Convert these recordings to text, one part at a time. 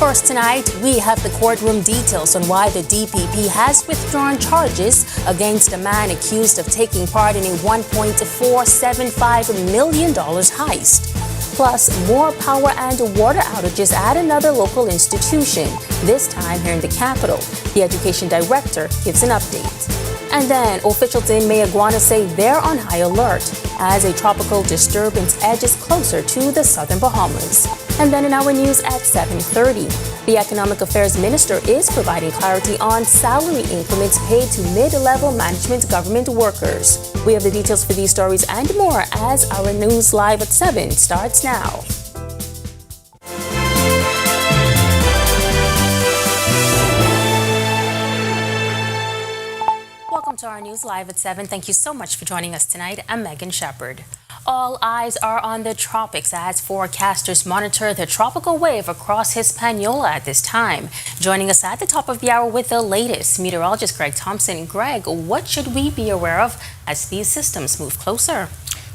First tonight, we have the courtroom details on why the DPP has withdrawn charges against a man accused of taking part in a $1.475 million heist. Plus, more power and water outages at another local institution, this time here in the capital. The education director gives an update. And then officials in Mayaguana say they're on high alert as a tropical disturbance edges closer to the southern Bahamas. And then in our news at 7:30, the Economic Affairs Minister is providing clarity on salary increments paid to mid-level management government workers. We have the details for these stories and more as our news live at 7 starts now. Welcome to our news live at 7. Thank you so much for joining us tonight. I'm Megan Shepard. All eyes are on the tropics as forecasters monitor the tropical wave across Hispaniola at this time. Joining us at the top of the hour with the latest, meteorologist Greg Thompson. Greg, what should we be aware of as these systems move closer?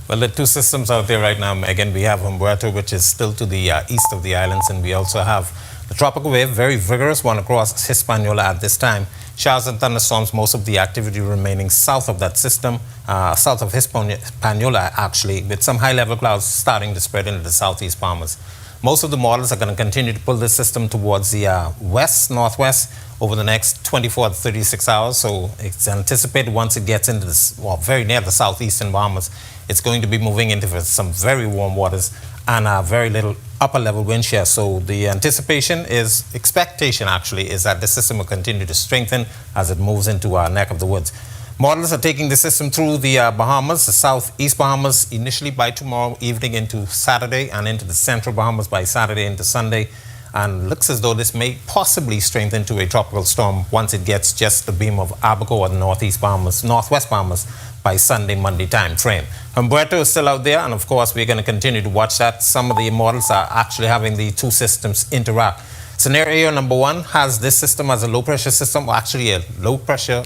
Well, there are two systems out there right now, Megan. We have Humberto, which is still to the east of the islands, and we also have the tropical wave, very vigorous one across Hispaniola at this time. Showers and thunderstorms, most of the activity remaining south of that system, south of Hispaniola actually, with some high-level clouds starting to spread into the southeast Bahamas. Most of the models are going to continue to pull this system towards the west-northwest over the next 24 to 36 hours. So it's anticipated once it gets into this, well, very near the southeastern Bahamas, it's going to be moving into some very warm waters and very little upper level wind shear. So the expectation actually is that the system will continue to strengthen as it moves into our neck of the woods. Models are taking the system through the Bahamas, the southeast Bahamas, initially by tomorrow evening into Saturday, and into the central Bahamas by Saturday into Sunday. And looks as though this may possibly strengthen to a tropical storm once it gets just the beam of Abaco or the northwest Bahamas by Sunday, Monday time frame. Humberto is still out there, and of course we're going to continue to watch that. Some of the models are actually having the two systems interact. Scenario number one has this system as a low pressure system, or actually a low pressure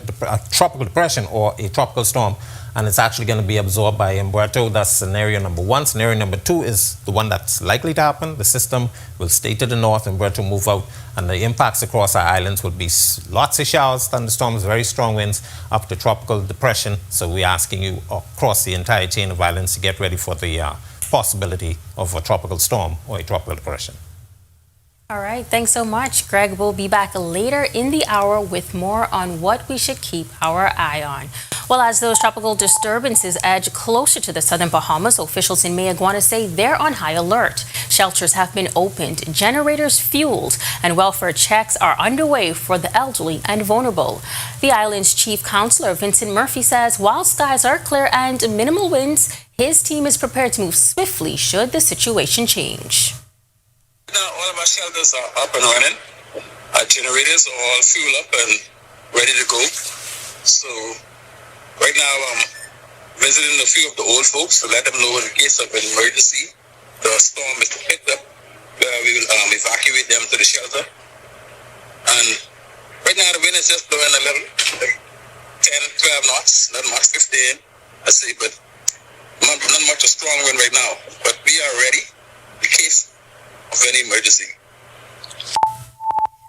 tropical depression or a tropical storm, and it's actually going to be absorbed by Humberto. That's scenario number one. Scenario number two is the one that's likely to happen. The system will stay to the north, Humberto move out, and the impacts across our islands will be lots of showers, thunderstorms, very strong winds up to tropical depression. So we're asking you across the entire chain of islands to get ready for the possibility of a tropical storm or a tropical depression. All right, thanks so much, Greg. We'll be back later in the hour with more on what we should keep our eye on. Well, as those tropical disturbances edge closer to the southern Bahamas, officials in Mayaguana say they're on high alert. Shelters have been opened, generators fueled, and welfare checks are underway for the elderly and vulnerable. The island's chief counselor, Vincent Murphy, says while skies are clear and minimal winds, his team is prepared to move swiftly should the situation change. Now all of our shelters are up and running. Our generators are all fueled up and ready to go. So right now I'm visiting a few of the old folks to let them know in case of an emergency, the storm is picked up. We will evacuate them to the shelter. And right now the wind is just blowing a little, like 10, 12 knots, not much, 15, I say, but not much a strong wind right now. But we are ready in case of any emergency.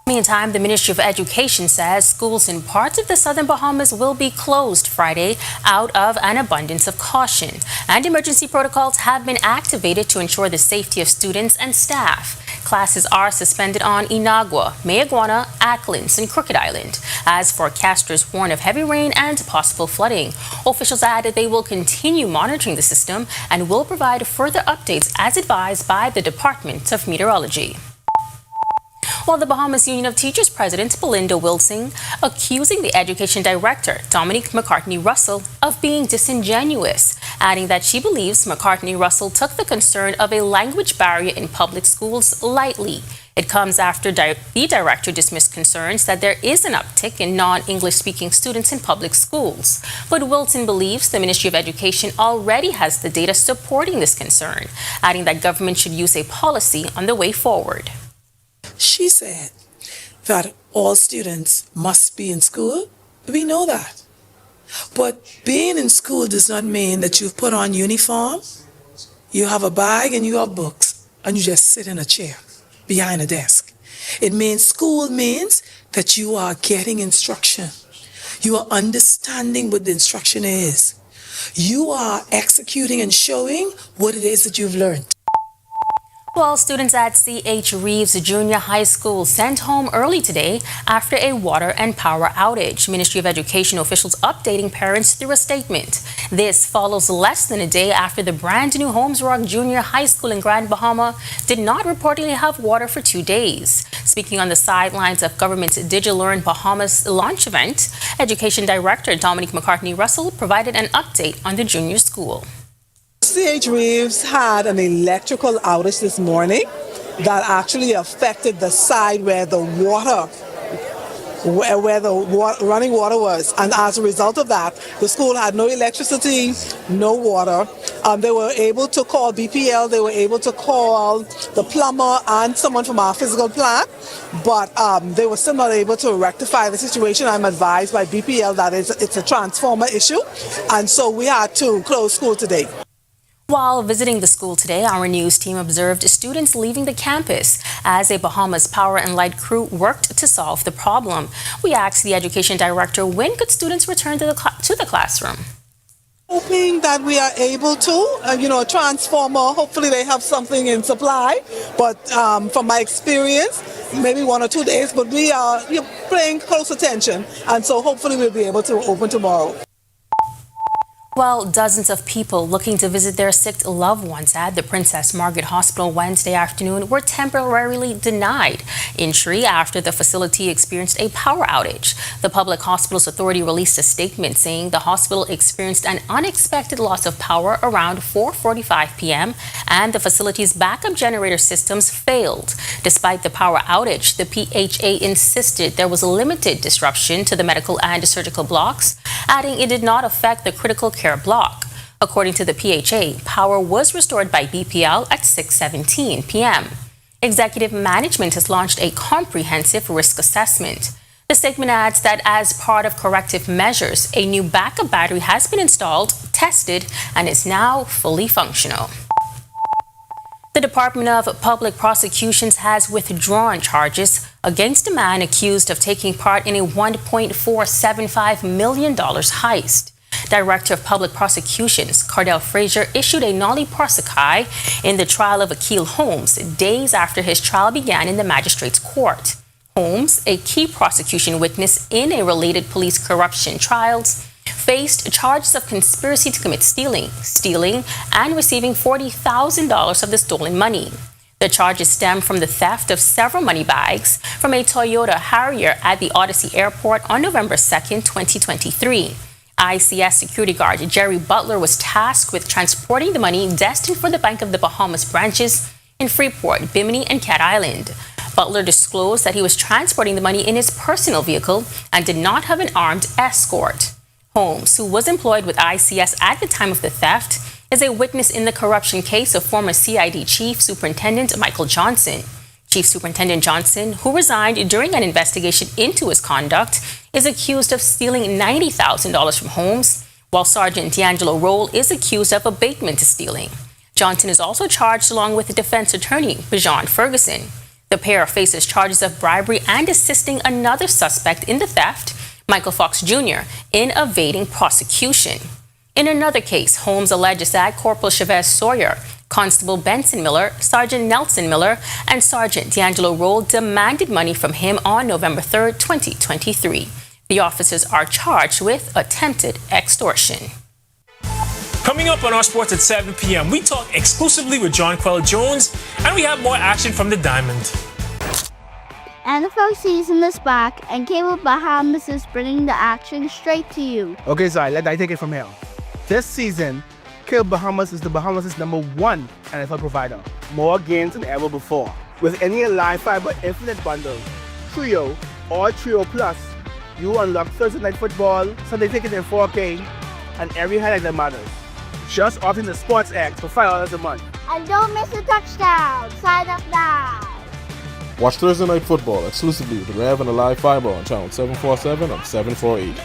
Meantime, the Ministry of Education says schools in parts of the southern Bahamas will be closed Friday out of an abundance of caution. And emergency protocols have been activated to ensure the safety of students and staff. Classes are suspended on Inagua, Mayaguana, Acklins, and Crooked Island, as forecasters warn of heavy rain and possible flooding. Officials add that they will continue monitoring the system and will provide further updates as advised by the Department of Meteorology. While the Bahamas Union of Teachers President Belinda Wilson accusing the Education Director, Dominique McCartney-Russell, of being disingenuous, adding that she believes McCartney-Russell took the concern of a language barrier in public schools lightly. It comes after the director dismissed concerns that there is an uptick in non-English speaking students in public schools. But Wilson believes the Ministry of Education already has the data supporting this concern, adding that government should use a policy on the way forward. She said that all students must be in school. We know that. But being in school does not mean that you've put on uniform, you have a bag and you have books, and you just sit in a chair behind a desk. It means school means that you are getting instruction. You are understanding what the instruction is. You are executing and showing what it is that you've learned. Well, students at C.H. Reeves Junior High School sent home early today after a water and power outage. Ministry of Education officials updating parents through a statement. This follows less than a day after the brand new Holmes Rock Junior High School in Grand Bahama did not reportedly have water for 2 days. Speaking on the sidelines of government's DigiLearn Bahamas launch event, Education Director Dominique McCartney-Russell provided an update on the junior school. C.H. Reeves had an electrical outage this morning that actually affected the side where the running water was. And as a result of that, the school had no electricity, no water. They were able to call BPL, they were able to call the plumber and someone from our physical plant, but they were still not able to rectify the situation. I'm advised by BPL that it's a transformer issue, and so we had to close school today. While visiting the school today, our news team observed students leaving the campus as a Bahamas Power and Light crew worked to solve the problem. We asked the education director when could students return to the classroom. Hoping that we are able to, a transformer, hopefully they have something in supply, but from my experience, maybe 1 or 2 days, but we are paying close attention, and so hopefully we'll be able to open tomorrow. Well, dozens of people looking to visit their sick loved ones at the Princess Margaret Hospital Wednesday afternoon were temporarily denied entry after the facility experienced a power outage. The Public Hospitals Authority released a statement saying the hospital experienced an unexpected loss of power around 4:45 p.m. and the facility's backup generator systems failed. Despite the power outage, the PHA insisted there was limited disruption to the medical and surgical blocks, adding it did not affect the critical care block. According to the PHA, power was restored by BPL at 6:17 p.m. Executive management has launched a comprehensive risk assessment. The statement adds that as part of corrective measures, a new backup battery has been installed, tested, and is now fully functional. The Department of Public Prosecutions has withdrawn charges against a man accused of taking part in a $1.475 million heist. Director of Public Prosecutions, Cardell Frazier, issued a noli prosequi in the trial of Akil Holmes days after his trial began in the magistrate's court. Holmes, a key prosecution witness in a related police corruption trials, faced charges of conspiracy to commit stealing, and receiving $40,000 of the stolen money. The charges stem from the theft of several money bags from a Toyota Harrier at the Odyssey Airport on November 2, 2023. ICS security guard Jerry Butler was tasked with transporting the money destined for the Bank of the Bahamas branches in Freeport, Bimini, and Cat Island. Butler disclosed that he was transporting the money in his personal vehicle and did not have an armed escort. Holmes, who was employed with ICS at the time of the theft, is a witness in the corruption case of former CID Chief Superintendent Michael Johnson. Chief Superintendent Johnson, who resigned during an investigation into his conduct, is accused of stealing $90,000 from Holmes, while Sergeant D'Angelo Roll is accused of abatement stealing. Johnson is also charged along with the defense attorney, Bijan Ferguson. The pair faces charges of bribery and assisting another suspect in the theft, Michael Fox Jr., in evading prosecution. In another case, Holmes alleges that Corporal Chavez Sawyer, Constable Benson Miller, Sergeant Nelson Miller, and Sergeant D'Angelo Roll demanded money from him on November 3, 2023. The officers are charged with attempted extortion. Coming up on our sports at 7 p.m., we talk exclusively with Jonquel Jones, and we have more action from the Diamond. NFL season is back, and Cable Bahamas is bringing the action straight to you. Okay, Zai, let I take it from here. This season, Cable Bahamas is the Bahamas' #1 NFL provider. More games than ever before. With any live fiber infinite bundle, Trio or Trio Plus, you unlock Thursday Night Football, Sunday Ticket in 4K, and every highlight that matters. Just opt in the Sports X for $5 a month. And don't miss a touchdown. Sign up now. Watch Thursday Night Football exclusively with Rev and the Live Fiber on channel 747 and 748.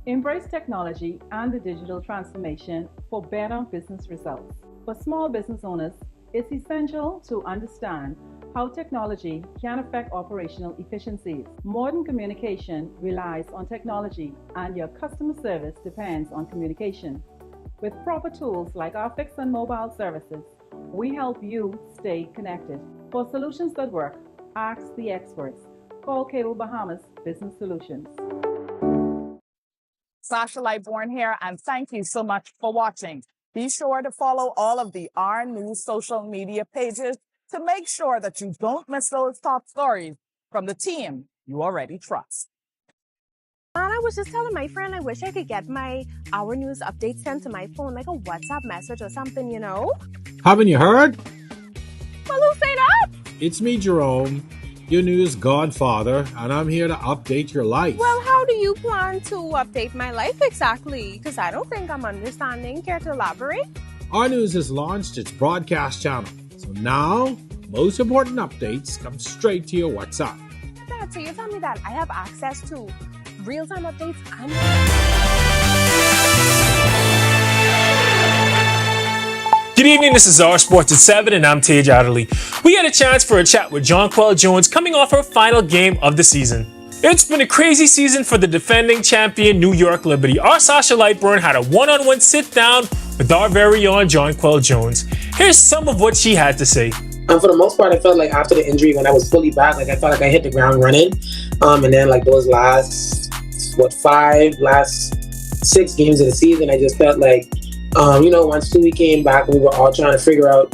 Embrace technology and the digital transformation for better business results. For small business owners, it's essential to understand how technology can affect operational efficiencies. Modern communication relies on technology, and your customer service depends on communication. With proper tools like our fixed and mobile services, we help you stay connected. For solutions that work, ask the experts. Call Cable Bahamas Business Solutions. Sasha Lightborn here, and thank you so much for watching. Be sure to follow all of the R News social media pages to make sure that you don't miss those top stories from the team you already trust. And I was just telling my friend I wish I could get my Our News updates sent to my phone, like a WhatsApp message or something, you know? Haven't you heard? Well, who say that? It's me, Jerome, your news godfather, and I'm here to update your life. Well, how do you plan to update my life exactly? Because I don't think I'm understanding. Care to elaborate? Our News has launched its broadcast channel. So now, most important updates come straight to your WhatsApp. Dad, so you tell me that I have access to real-time updates and... Good evening, this is Our Sports at 7, and I'm Tage Adderley. We had a chance for a chat with Jonquel Jones coming off her final game of the season. It's been a crazy season for the defending champion New York Liberty. Our Sasha Lightburn had a one-on-one sit-down with our very own Jonquel Jones. Here's some of what she had to say. For the most part, I felt like after the injury, when I was fully back, I felt like I hit the ground running. And then those last 6 games of the season, I just felt like, once Stewie came back, we were all trying to figure out,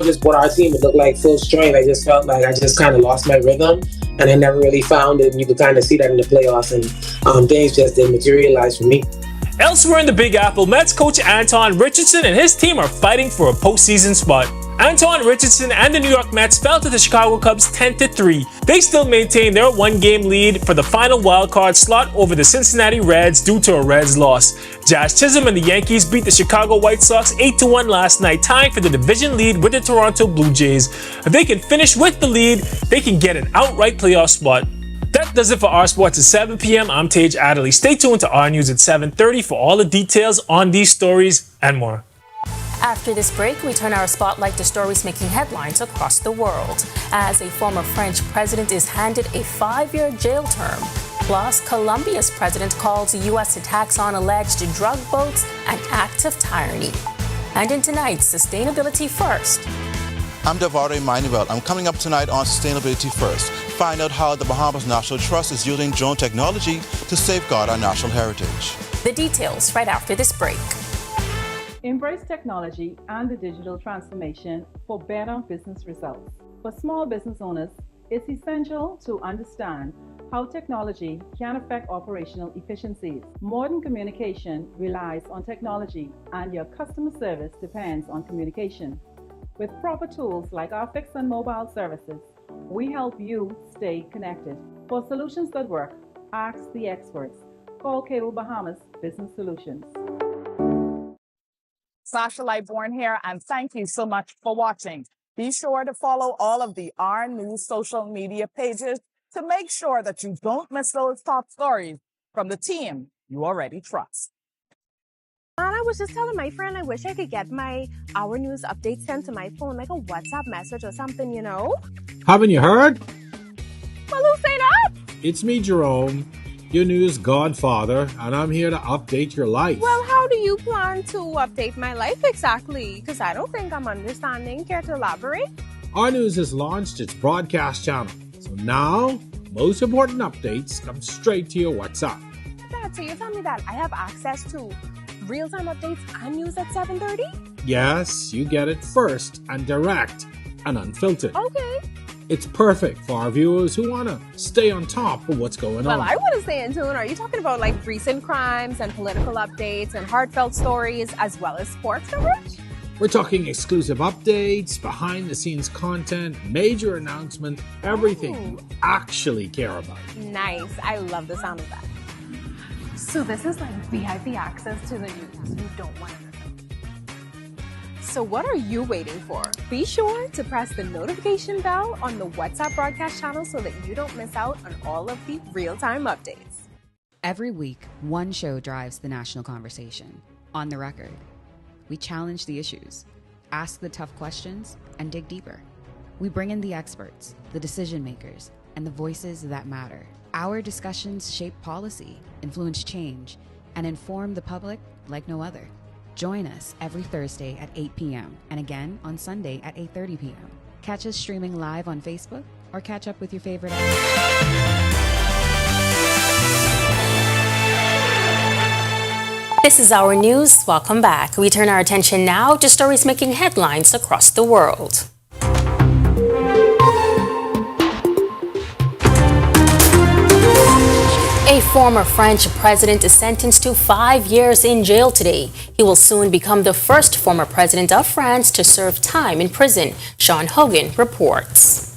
just what our team would look like full strength. I just felt like I just kind of lost my rhythm, and I never really found it. And you could kind of see that in the playoffs, and things just didn't materialize for me. Elsewhere in the Big Apple, Mets coach Anton Richardson and his team are fighting for a postseason spot. Anton Richardson and the New York Mets fell to the Chicago Cubs 10-3. They still maintain their one-game lead for the final wildcard slot over the Cincinnati Reds due to a Reds loss. Jazz Chisholm and the Yankees beat the Chicago White Sox 8-1 last night, tying for the division lead with the Toronto Blue Jays. If they can finish with the lead, they can get an outright playoff spot. That does it for Our Sports at 7 p.m. I'm Tage Adderley. Stay tuned to Our News at 7:30 for all the details on these stories and more. After this break, we turn our spotlight to stories making headlines across the world, as a former French president is handed a 5-year jail term. Plus, Colombia's president calls U.S. attacks on alleged drug boats an act of tyranny. And in tonight's Sustainability First. I'm Davare Manuel. I'm coming up tonight on Sustainability First. Find out how the Bahamas National Trust is using drone technology to safeguard our national heritage. The details right after this break. Embrace technology and the digital transformation for better business results. For small business owners, it's essential to understand how technology can affect operational efficiencies. Modern communication relies on technology, and your customer service depends on communication. With proper tools like our fixed and mobile services, we help you stay connected. For solutions that work, ask the experts. Call Cable Bahamas Business Solutions. Sasha Lightborn here, and thank you so much for watching. Be sure to follow all of the R News social media pages to make sure that you don't miss those top stories from the team you already trust. And I was just telling my friend I wish I could get my Our News updates sent to my phone, like a WhatsApp message or something, you know? Haven't you heard? Well, who say that? It's me, Jerome, your news godfather, and I'm here to update your life. Well, how do you plan to update my life exactly? Because I don't think I'm understanding. Care to elaborate? Our News has launched its broadcast channel, so now most important updates come straight to your WhatsApp. Dad, so you tell me that I have access to real-time updates and news at 7:30? Yes, you get it first and direct and unfiltered. Okay. It's perfect for our viewers who want to stay on top of what's going on. Well, I want to stay in tune. Are you talking about like recent crimes and political updates and heartfelt stories as well as sports coverage? We're talking exclusive updates, behind-the-scenes content, major announcement, everything you actually care about. Nice. I love the sound of that. So this is like VIP access to the news you don't want to miss. So what are you waiting for? Be sure to press the notification bell on the WhatsApp broadcast channel so that you don't miss out on all of the real-time updates. Every week, one show drives the national conversation. On the Record. We challenge the issues, ask the tough questions, and dig deeper. We bring in the experts, the decision makers, and the voices that matter. Our discussions shape policy, influence change, and inform the public like no other. Join us every Thursday at 8 p.m. and again on Sunday at 8:30 p.m. Catch us streaming live on Facebook or catch up with your favorite This is Our News. Welcome back. We turn our attention now to stories making headlines across the world. A former French president is sentenced to 5 years in jail today. He will soon become the first former president of France to serve time in prison. Sean Hogan reports.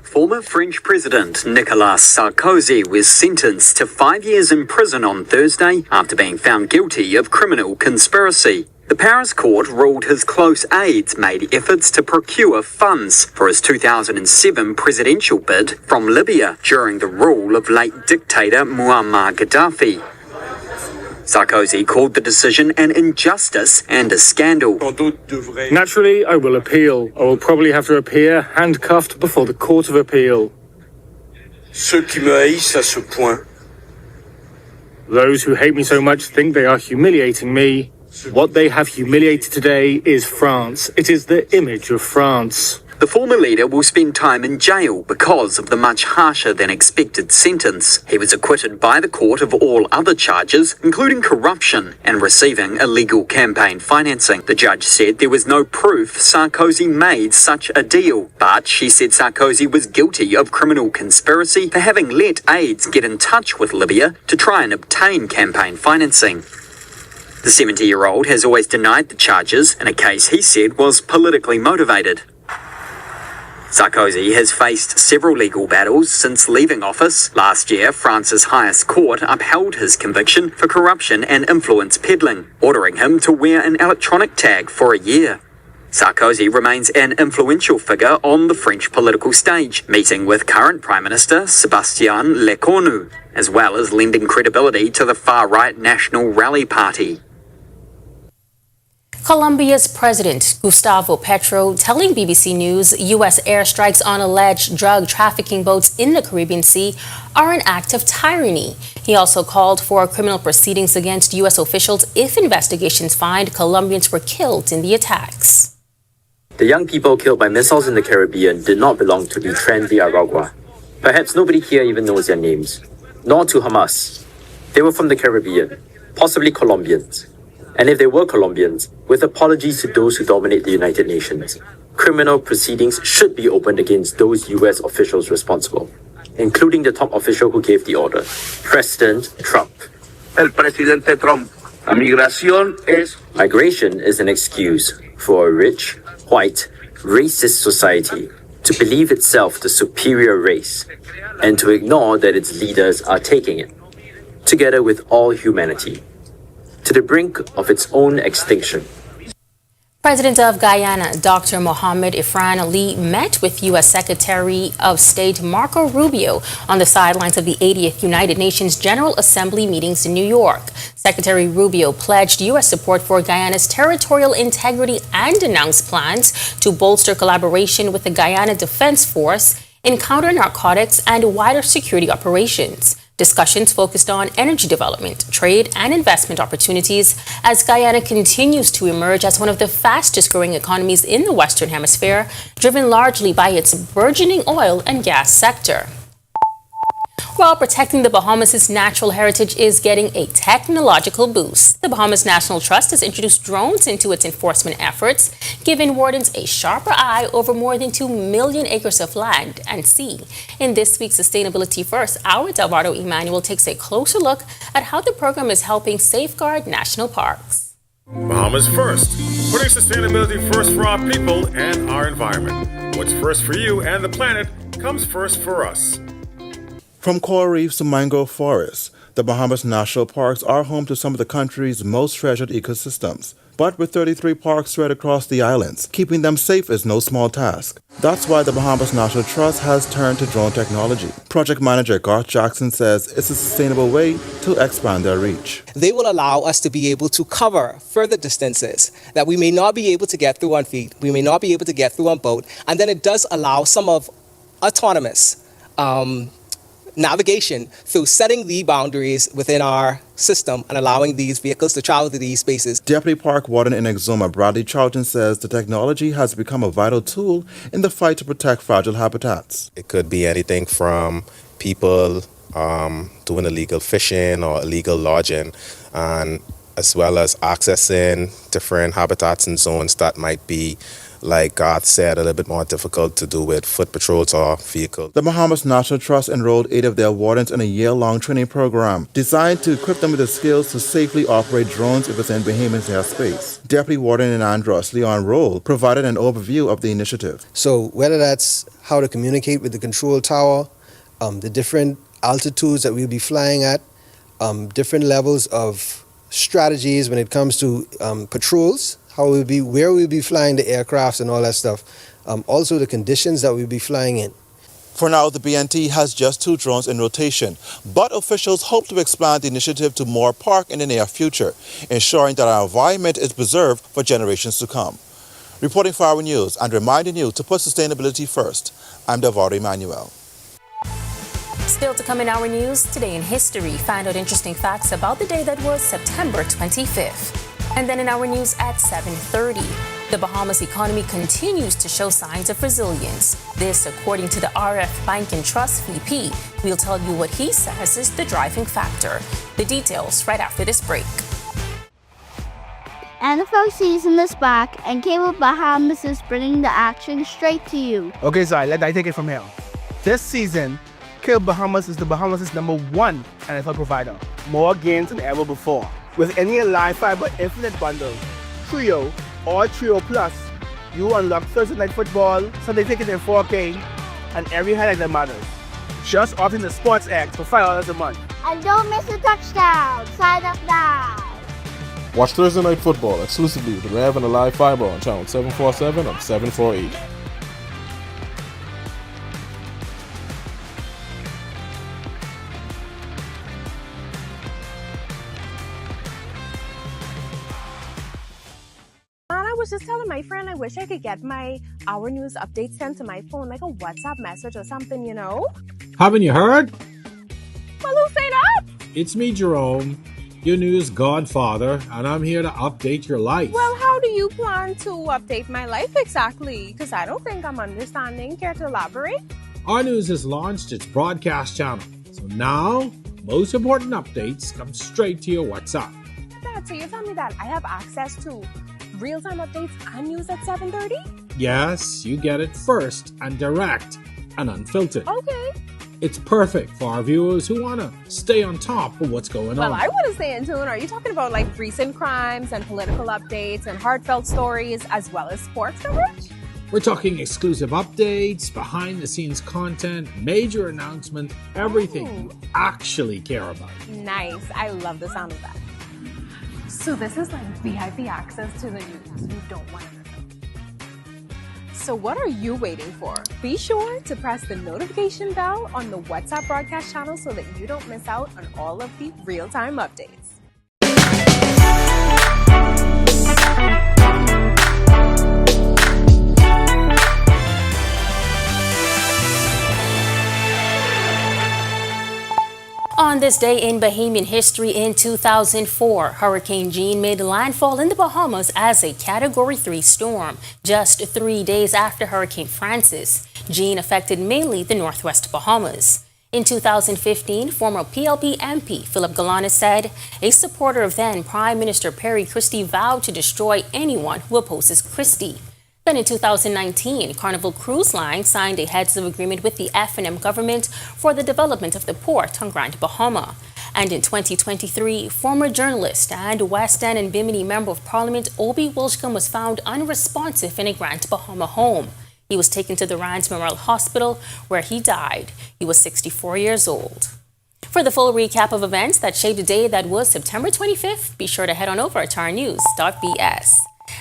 Former French President Nicolas Sarkozy was sentenced to 5 years in prison on Thursday after being found guilty of criminal conspiracy. The Paris court ruled his close aides made efforts to procure funds for his 2007 presidential bid from Libya during the rule of late dictator Muammar Gaddafi. Sarkozy called the decision an injustice and a scandal. Naturally, I will appeal. I will probably have to appear handcuffed before the Court of Appeal. Those who hate me so much think they are humiliating me. What they have humiliated today is France. It is the image of France. The former leader will spend time in jail because of the much harsher than expected sentence. He was acquitted by the court of all other charges, including corruption and receiving illegal campaign financing. The judge said there was no proof Sarkozy made such a deal, but she said Sarkozy was guilty of criminal conspiracy for having let aides get in touch with Libya to try and obtain campaign financing. The 70-year-old has always denied the charges in a case he said was politically motivated. Sarkozy has faced several legal battles since leaving office. Last year, France's highest court upheld his conviction for corruption and influence peddling, ordering him to wear an electronic tag for a year. Sarkozy remains an influential figure on the French political stage, meeting with current Prime Minister Sébastien Lecornu, as well as lending credibility to the far-right National Rally Party. Colombia's President Gustavo Petro telling BBC News U.S. airstrikes on alleged drug trafficking boats in the Caribbean Sea are an act of tyranny. He also called for criminal proceedings against U.S. officials if investigations find Colombians were killed in the attacks. The young people killed by missiles in the Caribbean did not belong to the Tren de Aragua. Perhaps nobody here even knows their names. Nor to Hamas. They were from the Caribbean, possibly Colombians. And if they were Colombians, with apologies to those who dominate the United Nations, criminal proceedings should be opened against those U.S. officials responsible. including the top official who gave the order, President Trump. El presidente Trump. La migración es... Migration is an excuse for a rich, white, racist society to believe itself the superior race and to ignore that its leaders are taking it, together with all humanity, to the brink of its own extinction. President of Guyana, Dr. Mohamed Ifran Ali, met with U.S. Secretary of State Marco Rubio on the sidelines of the 80th United Nations General Assembly meetings in New York. Secretary Rubio pledged U.S. support for Guyana's territorial integrity and announced plans to bolster collaboration with the Guyana Defense Force in counter-narcotics and wider security operations. Discussions focused on energy development, trade, and investment opportunities as Guyana continues to emerge as one of the fastest-growing economies in the Western Hemisphere, driven largely by its burgeoning oil and gas sector. While protecting the Bahamas' natural heritage is getting a technological boost, the Bahamas National Trust has introduced drones into its enforcement efforts, giving wardens a sharper eye over more than 2 million acres of land and sea. In this week's Sustainability First, our Delvado Emmanuel takes a closer look at how the program is helping safeguard national parks. Bahamas First, putting sustainability first for our people and our environment. What's first for you and the planet comes first for us. From coral reefs to mangrove forests, the Bahamas National Parks are home to some of the country's most treasured ecosystems. But with 33 parks spread across the islands, keeping them safe is no small task. That's why the Bahamas National Trust has turned to drone technology. Project manager Garth Jackson says it's a sustainable way to expand their reach. They will allow us to be able to cover further distances that we may not be able to get through on feet, we may not be able to get through on boat, and then it does allow some of autonomous navigation through setting the boundaries within our system and allowing these vehicles to travel to these spaces. Deputy Park Warden in Exuma, Bradley Charlton, says the technology has become a vital tool in the fight to protect fragile habitats. It could be anything from people doing illegal fishing or illegal lodging, and as well as accessing different habitats and zones that might be, like Garth said, a little bit more difficult to do with foot patrols or vehicles. The Bahamas National Trust enrolled 8 of their wardens in a year-long training program designed to equip them with the skills to safely operate drones if it's in Bahamian airspace. Deputy Warden in Andros, Leon Roll, provided an overview of the initiative. So whether that's how to communicate with the control tower, the different altitudes that we'll be flying at, different levels of strategies when it comes to patrols, where we'll be flying the aircrafts and all that stuff. Also the conditions that we'll be flying in. For now, the BNT has just 2 drones in rotation, but officials hope to expand the initiative to more parks in the near future, ensuring that our environment is preserved for generations to come. Reporting for our news and reminding you to put sustainability first, I'm Delvado Emmanuel. Still to come in our news, today in history, find out interesting facts about the day that was September 25th. And then in our news at 7:30, the Bahamas economy continues to show signs of resilience. This, according to the RF Bank and Trust VP. We'll tell you what he says is the driving factor. The details right after this break. NFL season is back, and Cable Bahamas is bringing the action straight to you. Okay, so let I take it from here. This season, Cable Bahamas is the Bahamas' #1 NFL provider. More games than ever before. With any live fiber infinite bundle, Trio or Trio Plus, you unlock Thursday Night Football, Sunday Ticket in 4K, and every highlight that matters. Just opt in the Sports X for $5 a month. And don't miss a touchdown. Sign up now. Watch Thursday Night Football exclusively with the Rev and the Live Fiber on channel 747 and 748. I was just telling my friend I wish I could get my Our News updates sent to my phone, like a WhatsApp message or something, you know? Haven't you heard? Well, who say that? It's me, Jerome, your news godfather, and I'm here to update your life. Well, how do you plan to update my life exactly? Because I don't think I'm understanding. Care to elaborate? Our News has launched its broadcast channel, so now most important updates come straight to your WhatsApp. Dad, so you tell me that I have access to real-time updates and news at 7:30? Yes, you get it first and direct and unfiltered. Okay. It's perfect for our viewers who want to stay on top of what's going Well, on. I want to stay in tune. Are you talking about like recent crimes and political updates and heartfelt stories as well as sports coverage? We're talking exclusive updates, behind-the-scenes content, major announcement, everything you actually care about. Nice. I love the sound of that. So this is like VIP access to the news you don't want to miss. So what are you waiting for? Be sure to press the notification bell on the WhatsApp broadcast channel so that you don't miss out on all of the real-time updates. On this day in Bahamian history in 2004, Hurricane Jeanne made landfall in the Bahamas as a Category 3 storm. Just 3 days after Hurricane Francis, Jeanne affected mainly the northwest Bahamas. In 2015, former PLP MP Philip Galana said a supporter of then Prime Minister Perry Christie vowed to destroy anyone who opposes Christie. Then in 2019, Carnival Cruise Line signed a heads of agreement with the F&M government for the development of the port on Grand Bahama. And in 2023, former journalist and West End and Bimini Member of Parliament Obi Wilshcombe was found unresponsive in a Grand Bahama home. He was taken to the Rands Memorial Hospital where he died. He was 64 years old. For the full recap of events that shaped the day that was September 25th, be sure to head on over to ournews.bs.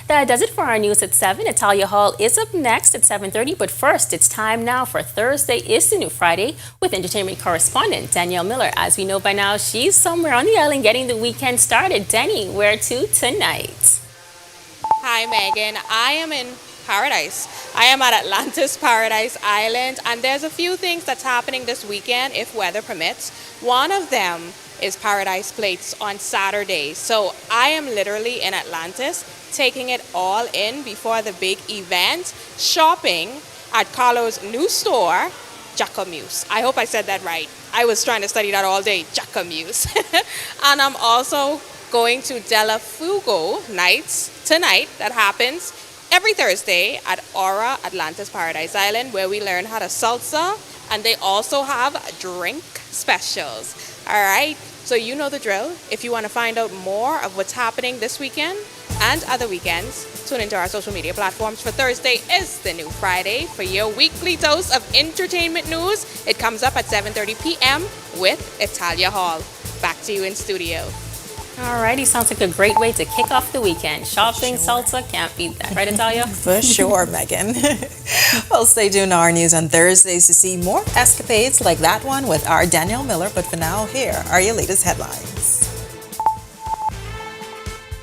That does it for our news at 7. Natalia Hall is up next at 7:30. But first, it's time now for Thursday is the New Friday with entertainment correspondent Danielle Miller. As we know by now, she's somewhere on the island getting the weekend started. Denny, where to tonight? Hi, Megan. I am in Paradise. I am at Atlantis Paradise Island, and there's a few things that's happening this weekend if weather permits. One of them is Paradise Plates on Saturday. So I am literally in Atlantis, taking it all in before the big event, shopping at Carlo's new store, Jacquemus. I hope I said that right. I was trying to study that all day, Jacquemus. And I'm also going to Della Fugo nights tonight. That happens every Thursday at Aura Atlantis Paradise Island, where we learn how to salsa, and they also have drink specials. All right, so you know the drill. If you want to find out more of what's happening this weekend and other weekends, tune into our social media platforms. For Thursday is the New Friday for your weekly dose of entertainment news. It comes up at 7:30 p.m. with Italia Hall. Back to you in studio. Alrighty, sounds like a great way to kick off the weekend. Shopping, salsa, can't beat that. Right, Natalia? For sure, Megan. Well, stay tuned to our news on Thursdays to see more escapades like that one with our Danielle Miller. But for now, here are your latest headlines.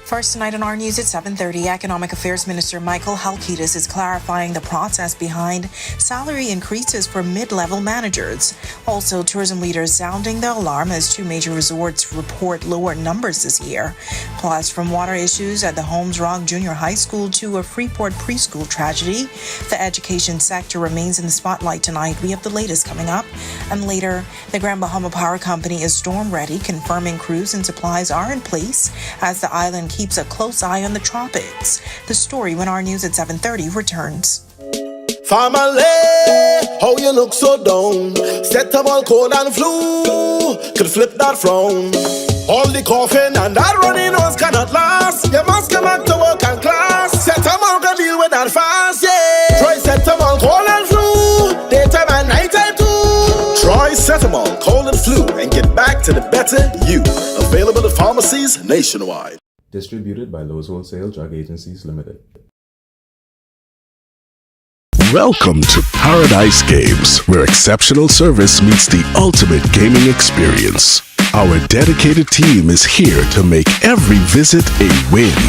First tonight on our news at 7:30, Economic Affairs Minister Michael Halkitis is clarifying the process behind salary increases for mid-level managers. Also, tourism leaders sounding the alarm as two major resorts report lower numbers this year. Plus, from water issues at the Holmes Rock Junior High School to a Freeport preschool tragedy, the education sector remains in the spotlight tonight. We have the latest coming up. And later, the Grand Bahama Power Company is storm ready, confirming crews and supplies are in place as the island keeps a close eye on the tropics. The story when our news at 7:30 returns. Family, how you look so down? Set up all cold and flu, could flip that frown. All the coughing and that running nose cannot last. You must come back to work and class. Set up all can deal with that fast, yeah. Try set up all cold and flu, daytime and nighttime too. Try Setamol, cold and flu, and get back to the better you. Available at pharmacies nationwide. Distributed by Lowe's Wholesale Drug Agencies Limited. Welcome to Paradise Games, where exceptional service meets the ultimate gaming experience. Our dedicated team is here to make every visit a win.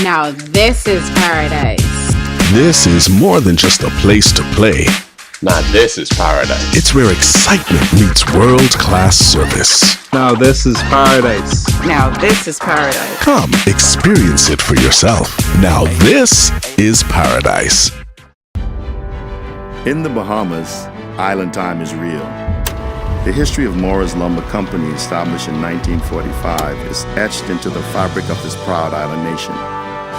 Now this is paradise. This is more than just a place to play. Now this is paradise. It's where excitement meets world-class service. Now this is paradise. Now this is paradise. Come experience it for yourself. Now this is paradise. In the Bahamas, island time is real. The history of Morris Lumber Company, established in 1945, is etched into the fabric of this proud island nation.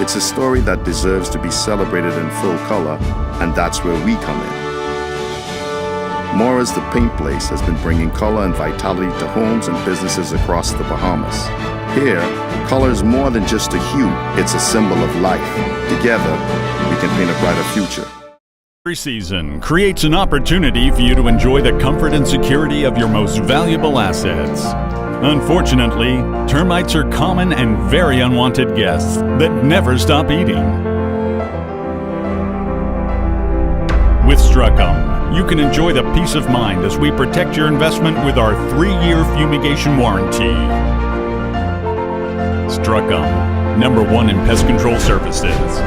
It's a story that deserves to be celebrated in full color, and that's where we come in. Mora's The Paint Place has been bringing color and vitality to homes and businesses across the Bahamas. Here, color is more than just a hue, it's a symbol of life. Together, we can paint a brighter future. Every season creates an opportunity for you to enjoy the comfort and security of your most valuable assets. Unfortunately, termites are common and very unwanted guests that never stop eating. With Struckum, you can enjoy the peace of mind as we protect your investment with our 3-year fumigation warranty. Struckum, #1 in pest control services.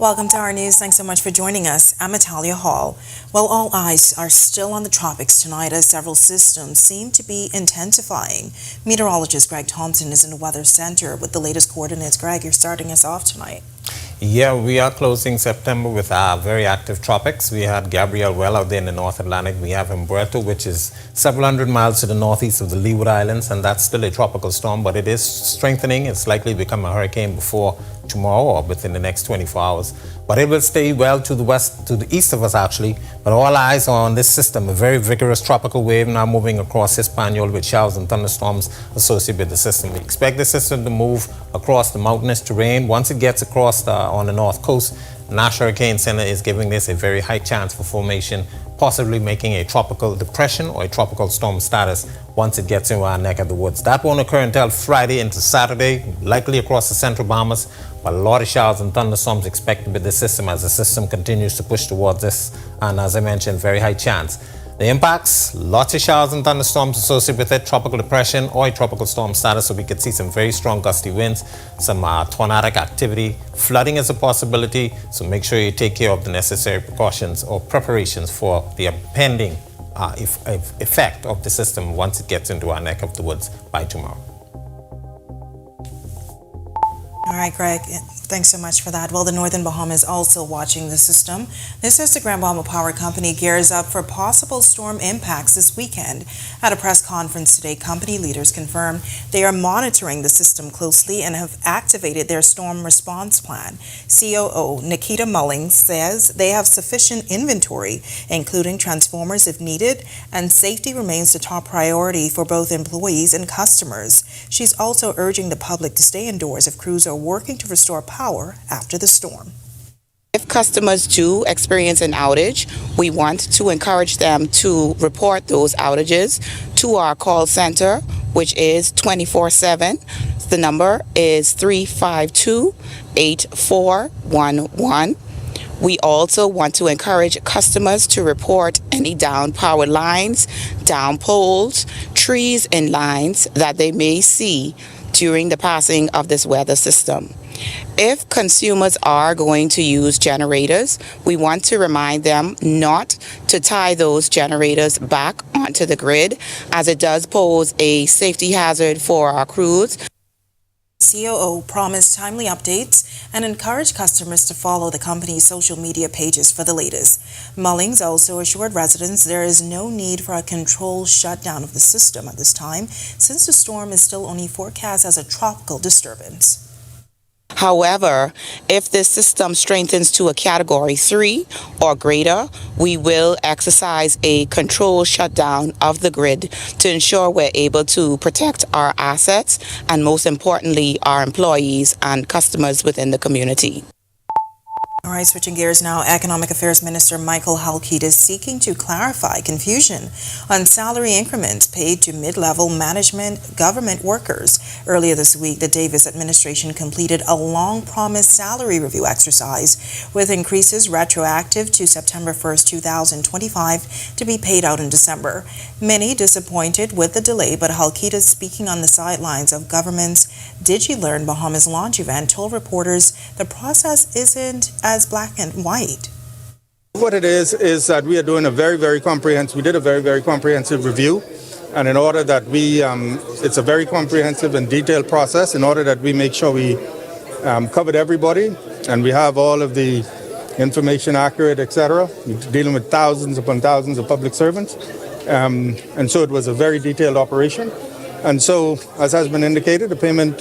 Welcome to our news. Thanks so much for joining us. I'm Natalia Hall. Well, all eyes are still on the tropics tonight as several systems seem to be intensifying. Meteorologist Greg Thompson is in the Weather Center with the latest coordinates. Greg, you're starting us off tonight. Yeah, we are closing September with our very active tropics. We had Gabrielle well out there in the North Atlantic. We have Humberto, which is several hundred miles to the northeast of the Leeward Islands, and that's still a tropical storm, but it is strengthening. It's likely to become a hurricane before tomorrow or within the next 24 hours. But it will stay well to the west, to the east of us actually. But all eyes are on this system, a very vigorous tropical wave now moving across Hispaniola with showers and thunderstorms associated with the system. We expect the system to move across the mountainous terrain. Once it gets across on the north coast, National Hurricane Center is giving this a very high chance for formation, possibly making a tropical depression or a tropical storm status once it gets into our neck of the woods. That won't occur until Friday into Saturday, likely across the central Bahamas, but a lot of showers and thunderstorms expected with the system as the system continues to push towards this, and as I mentioned, very high chance. The impacts, lots of showers and thunderstorms associated with it, tropical depression or a tropical storm status, so we could see some very strong gusty winds, some tornadic activity. Flooding is a possibility, so make sure you take care of the necessary precautions or preparations for the impending effect of the system once it gets into our neck of the woods by tomorrow. All right, Greg, thanks so much for that. Well, the Northern Bahamas also watching the system. This is the Grand Bahama Power Company gears up for possible storm impacts this weekend. At a press conference today, company leaders confirmed they are monitoring the system closely and have activated their storm response plan. COO Nikita Mullings says they have sufficient inventory, including transformers if needed, and safety remains the top priority for both employees and customers. She's also urging the public to stay indoors if crews are working to restore power after the storm. If customers do experience an outage, we want to encourage them to report those outages to our call center, which is 24/7. The number is 352-8411. We also want to encourage customers to report any down power lines, down poles, trees, and lines that they may see during the passing of this weather system. If consumers are going to use generators, we want to remind them not to tie those generators back onto the grid, as it does pose a safety hazard for our crews. COO promised timely updates and encouraged customers to follow the company's social media pages for the latest. Mullings also assured residents there is no need for a controlled shutdown of the system at this time, since the storm is still only forecast as a tropical disturbance. However, if this system strengthens to a Category 3 or greater, we will exercise a controlled shutdown of the grid to ensure we're able to protect our assets and, most importantly, our employees and customers within the community. All right, switching gears now, Economic Affairs Minister Michael Halkid is seeking to clarify confusion on salary increments paid to mid-level management government workers. Earlier this week, the Davis administration completed a long-promised salary review exercise with increases retroactive to September 1st, 2025 to be paid out in December. Many disappointed with the delay, but Halkid, speaking on the sidelines of government's DigiLearn Bahamas launch event, told reporters the process isn't as black and white. What it is that we are doing we did a very, very comprehensive review. And in order that it's a very comprehensive and detailed process, in order that we make sure we covered everybody and we have all of the information accurate, etc. We're dealing with thousands upon thousands of public servants. And so it was a very detailed operation. And so, as has been indicated, the payment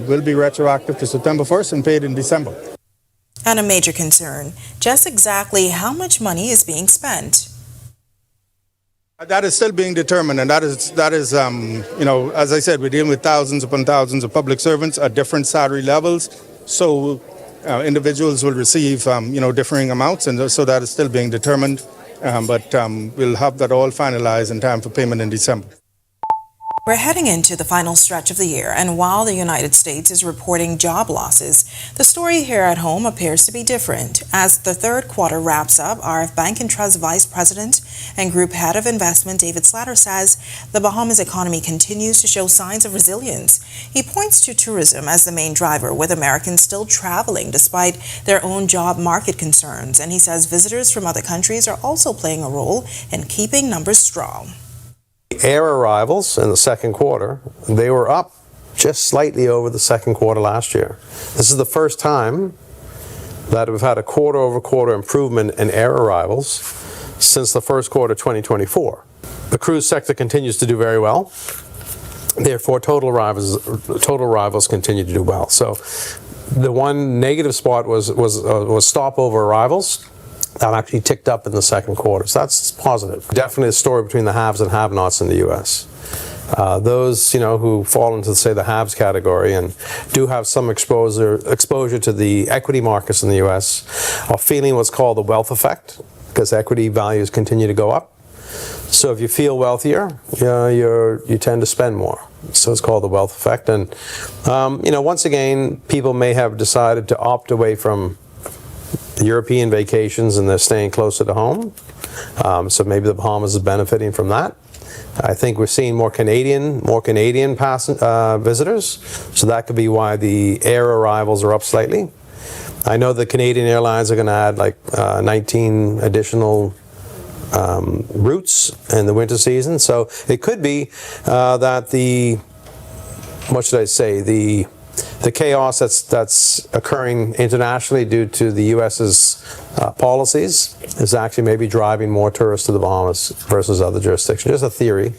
will be retroactive to September 1st and paid in December. And a major concern, just exactly how much money is being spent. That is still being determined, and that is, as I said, we're dealing with thousands upon thousands of public servants at different salary levels. So individuals will receive, differing amounts, and so that is still being determined. But we'll have that all finalized in time for payment in December. We're heading into the final stretch of the year, and while the United States is reporting job losses, the story here at home appears to be different. As the third quarter wraps up, RF Bank and Trust Vice President and Group Head of Investment David Slatter says the Bahamas economy continues to show signs of resilience. He points to tourism as the main driver, with Americans still traveling despite their own job market concerns, and he says visitors from other countries are also playing a role in keeping numbers strong. Air arrivals in the second quarter, they were up just slightly over the second quarter last year. This is the first time that we've had a quarter-over-quarter improvement in air arrivals since the first quarter of 2024. The cruise sector continues to do very well. Therefore, total arrivals continue to do well. So the one negative spot was stopover arrivals. That actually ticked up in the second quarter. So that's positive. Definitely a story between the haves and have-nots in the U.S. Those, who fall into, say, the haves category and do have some exposure to the equity markets in the U.S. are feeling what's called the wealth effect, because equity values continue to go up. So if you feel wealthier, you tend to spend more. So it's called the wealth effect. And, once again, people may have decided to opt away from European vacations and they're staying closer to home. So maybe the Bahamas is benefiting from that. I think we're seeing more Canadian visitors. So that could be why the air arrivals are up slightly. I know the Canadian Airlines are going to add 19 additional routes in the winter season. So it could be that the chaos that's occurring internationally due to the U.S.'s policies is actually maybe driving more tourists to the Bahamas versus other jurisdictions. Just a theory.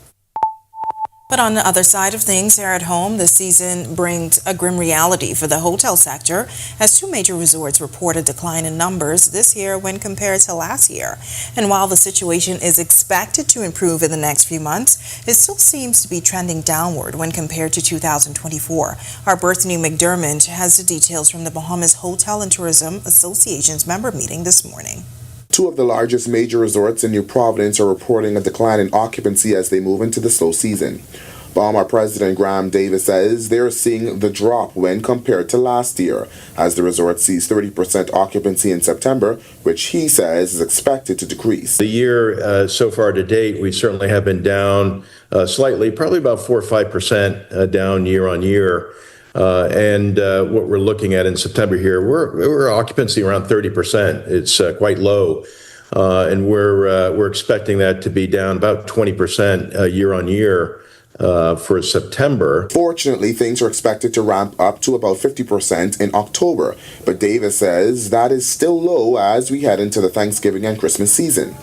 But on the other side of things, here at home, this season brings a grim reality for the hotel sector, as two major resorts report a decline in numbers this year when compared to last year. And while the situation is expected to improve in the next few months, it still seems to be trending downward when compared to 2024. Our Berthany McDermott has the details from the Bahamas Hotel and Tourism Association's member meeting this morning. Two of the largest major resorts in New Providence are reporting a decline in occupancy as they move into the slow season. Bahama President Graham Davis says they're seeing the drop when compared to last year, as the resort sees 30% occupancy in September, which he says is expected to decrease. The year so far to date, we certainly have been down slightly, probably about 4 or 5% down year on year. And what we're looking at in September here, we're occupancy around 30%. It's quite low, and we're expecting that to be down about 20% year on year for September. Fortunately, things are expected to ramp up to about 50% in October, but Davis says that is still low as we head into the Thanksgiving and Christmas season.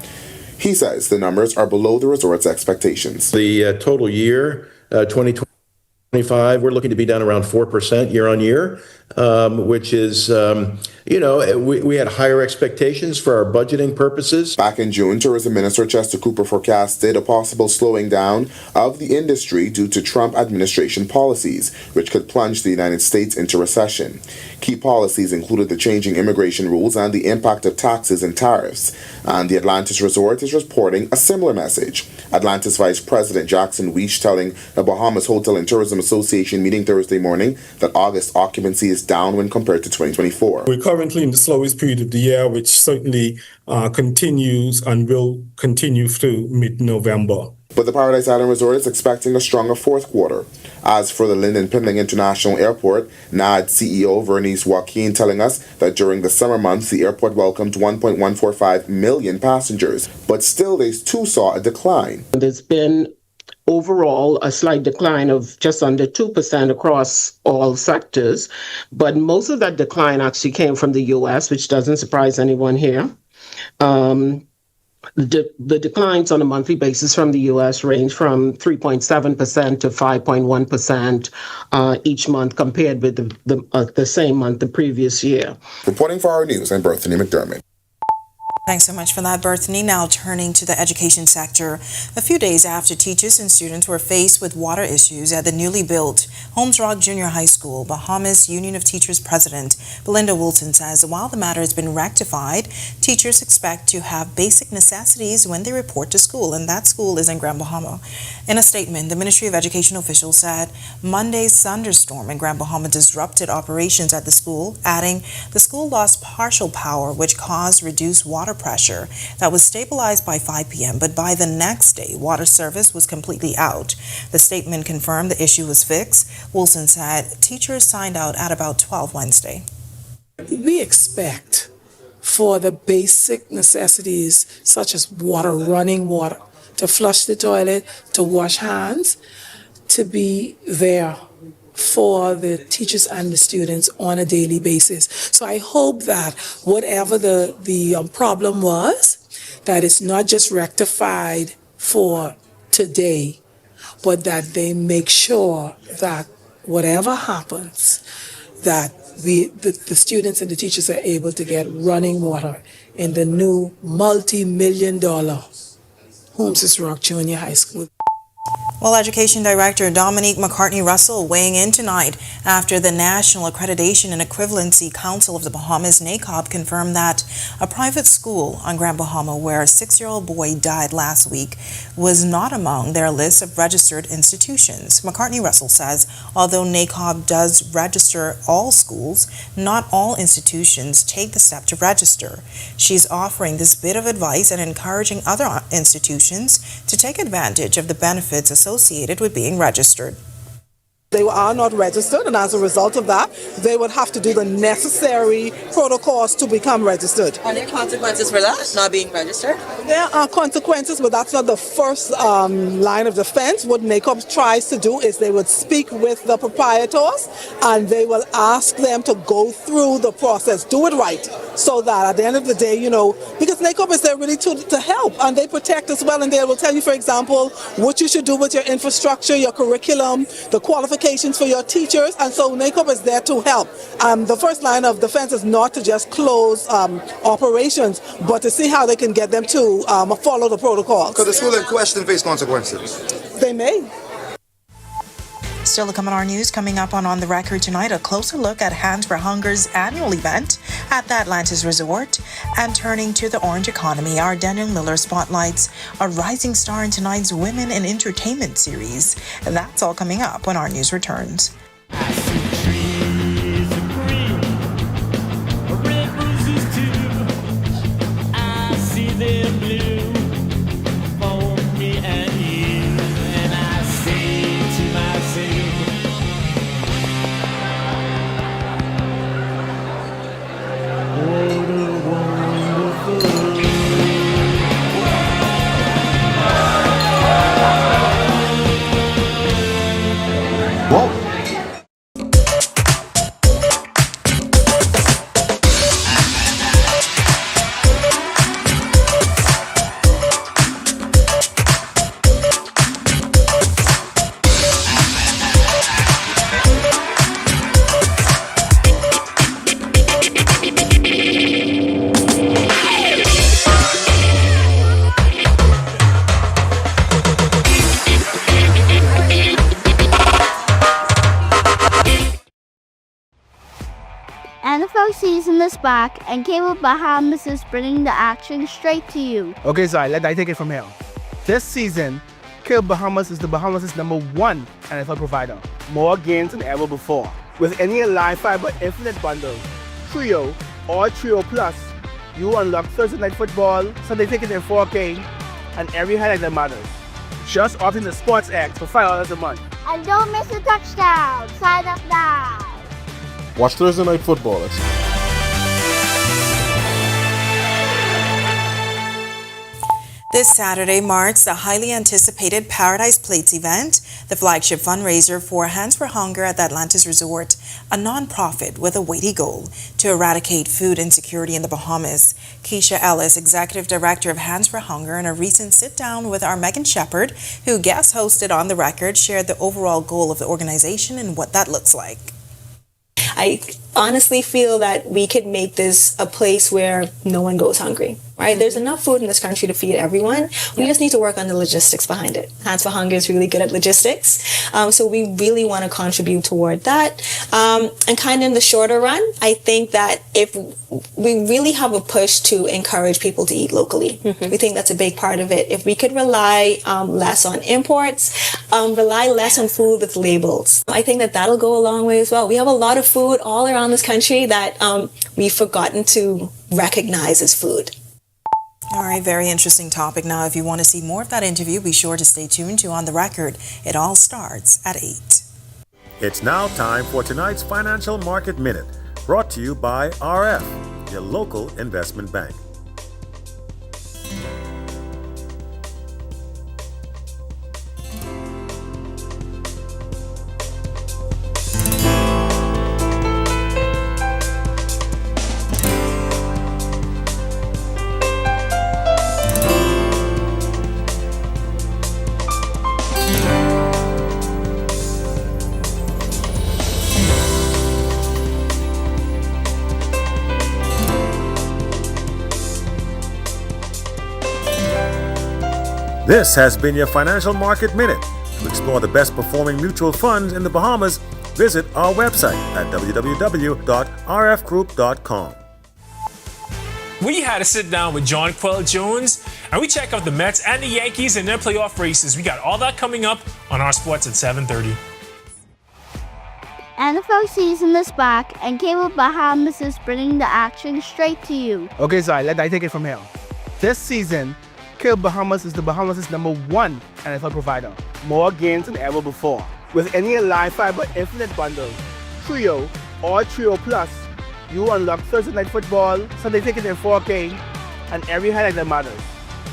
He says the numbers are below the resort's expectations. The total year, 2025, we're looking to be down around 4% year on year, which is, we had higher expectations for our budgeting purposes. Back in June, Tourism Minister Chester Cooper forecasted a possible slowing down of the industry due to Trump administration policies, which could plunge the United States into recession. Key policies included the changing immigration rules and the impact of taxes and tariffs. And the Atlantis Resort is reporting a similar message. Atlantis Vice President Jackson Weech telling the Bahamas Hotel and Tourism Association meeting Thursday morning that August occupancy is down when compared to 2024. We're currently in the slowest period of the year, which certainly continues and will continue through mid-November. But the Paradise Island Resort is expecting a stronger fourth quarter. As for the Lynden Pindling International Airport, NAD CEO Vernice Joaquin telling us that during the summer months, the airport welcomed 1.145 million passengers, but still they too saw a decline. There's been overall a slight decline of just under 2% across all sectors, but most of that decline actually came from the U.S., which doesn't surprise anyone here. The declines on a monthly basis from the U.S. range from 3.7% to 5.1% each month compared with the same month the previous year. Reporting for our news, I'm Berthany McDermott. Thanks so much for that, Berthany. Now turning to the education sector. A few days after teachers and students were faced with water issues at the newly built Holmes Rock Junior High School, Bahamas Union of Teachers President Belinda Wilson says while the matter has been rectified, teachers expect to have basic necessities when they report to school, and that school is in Grand Bahama. In a statement, the Ministry of Education officials said Monday's thunderstorm in Grand Bahama disrupted operations at the school, adding the school lost partial power, which caused reduced water pressure that was stabilized by 5 p.m., but by the next day, water service was completely out. The statement confirmed the issue was fixed. Wilson said teachers signed out at about 12 Wednesday. We expect for the basic necessities such as water, running water, to flush the toilet, to wash hands, to be there for the teachers and the students on a daily basis. So I hope that whatever the problem was, that it's not just rectified for today, but that they make sure that whatever happens, that the students and the teachers are able to get running water in the new multi-million-dollar Holmes Rock Junior High School. Well, Education Director Dominique McCartney-Russell weighing in tonight after the National Accreditation and Equivalency Council of the Bahamas, NACOB, confirmed that a private school on Grand Bahama where a 6-year-old boy died last week was not among their list of registered institutions. McCartney-Russell says although NACOB does register all schools, not all institutions take the step to register. She's offering this bit of advice and encouraging other institutions to take advantage of the benefits associated with being registered. They are not registered, and as a result of that, they would have to do the necessary protocols to become registered. Are there consequences for that, not being registered? There are consequences, but that's not the first line of defense. What NACOB tries to do is they would speak with the proprietors, and they will ask them to go through the process, do it right, so that at the end of the day, because NACOB is there really to help, and they protect as well, and they will tell you, for example, what you should do with your infrastructure, your curriculum, the qualifications for your teachers, and so NACOB is there to help. The first line of defense is not to just close operations, but to see how they can get them to follow the protocols. Could the school in question face consequences? They may. Still to come on our news, coming up on the Record tonight, a closer look at Hands for Hunger's annual event at the Atlantis Resort. And turning to the orange economy, our Daniel Miller spotlights a rising star in tonight's Women in Entertainment series. That's all coming up when our news returns. NFL season is back, and Cable Bahamas is bringing the action straight to you. Okay, so let I take it from here. This season, Cable Bahamas is the Bahamas' #1 NFL provider. More games than ever before. With any live fiber infinite bundle, Trio or Trio Plus, you unlock Thursday Night Football, Sunday Ticket in 4K, and every highlight that matters. Just opt in the Sports X for $5 a month. And don't miss a touchdown. Sign up now. Watch Thursday Night Football. This Saturday marks the highly anticipated Paradise Plates event, the flagship fundraiser for Hands for Hunger at the Atlantis Resort, a nonprofit with a weighty goal to eradicate food insecurity in the Bahamas. Keisha Ellis, Executive Director of Hands for Hunger, in a recent sit-down with our Megan Shepard, who guest hosted On the Record, shared the overall goal of the organization and what that looks like. I honestly feel that we could make this a place where no one goes hungry, right? There's enough food in this country to feed everyone. We just need to work on the logistics behind it. Hands for Hunger is really good at logistics. So we really want to contribute toward that. And kind of in the shorter run, I think that if we really have a push to encourage people to eat locally. We think that's a big part of it. If we could rely less on imports, rely less on food with labels, I think that that'll go a long way as well. We have a lot of food all around this country that we've forgotten to recognize as food. All right, very interesting topic. Now, if you want to see more of that interview, be sure to stay tuned to On the Record. It all starts at 8. It's now time for tonight's Financial Market Minute, brought to you by RF, your local investment bank. This has been your Financial Market Minute. To explore the best performing mutual funds in the Bahamas, visit our website at www.rfgroup.com. We had to sit down with John Quell Jones, and we check out the Mets and the Yankees in their playoff races. We got all that coming up on our sports at 7:30. NFL season is back, and Cable Bahamas is bringing the action straight to you. Okay, Zai, let I take it from here. This season, Cable Bahamas is the Bahamas' #1 NFL provider. More games than ever before. With any live fiber infinite bundle, Trio or Trio Plus, you unlock Thursday Night Football, Sunday Ticket in 4K, and every highlight that matters.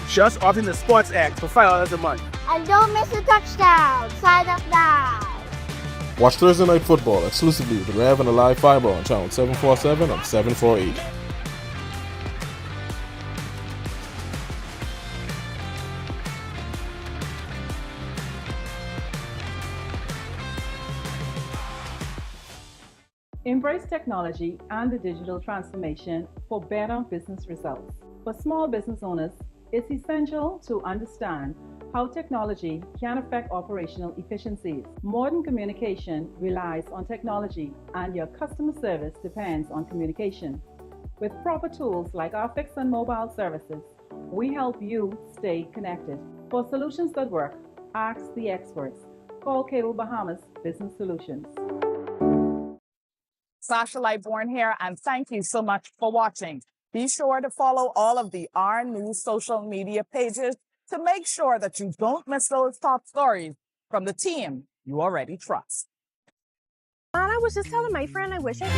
Just opt in the Sports X for $5 a month. And don't miss a touchdown. Sign up now. Watch Thursday Night Football exclusively with Rev and the live fiber on channel 747 and 748. Embrace technology and the digital transformation for better business results. For small business owners, it's essential to understand how technology can affect operational efficiencies. Modern communication relies on technology, and your customer service depends on communication. With proper tools like our fixed and mobile services, we help you stay connected. For solutions that work, ask the experts. Call Cable Bahamas Business Solutions. Sasha Lightborn here, and thank you so much for watching. Be sure to follow all of the R News social media pages to make sure that you don't miss those top stories from the team you already trust. I was just telling my friend I wish I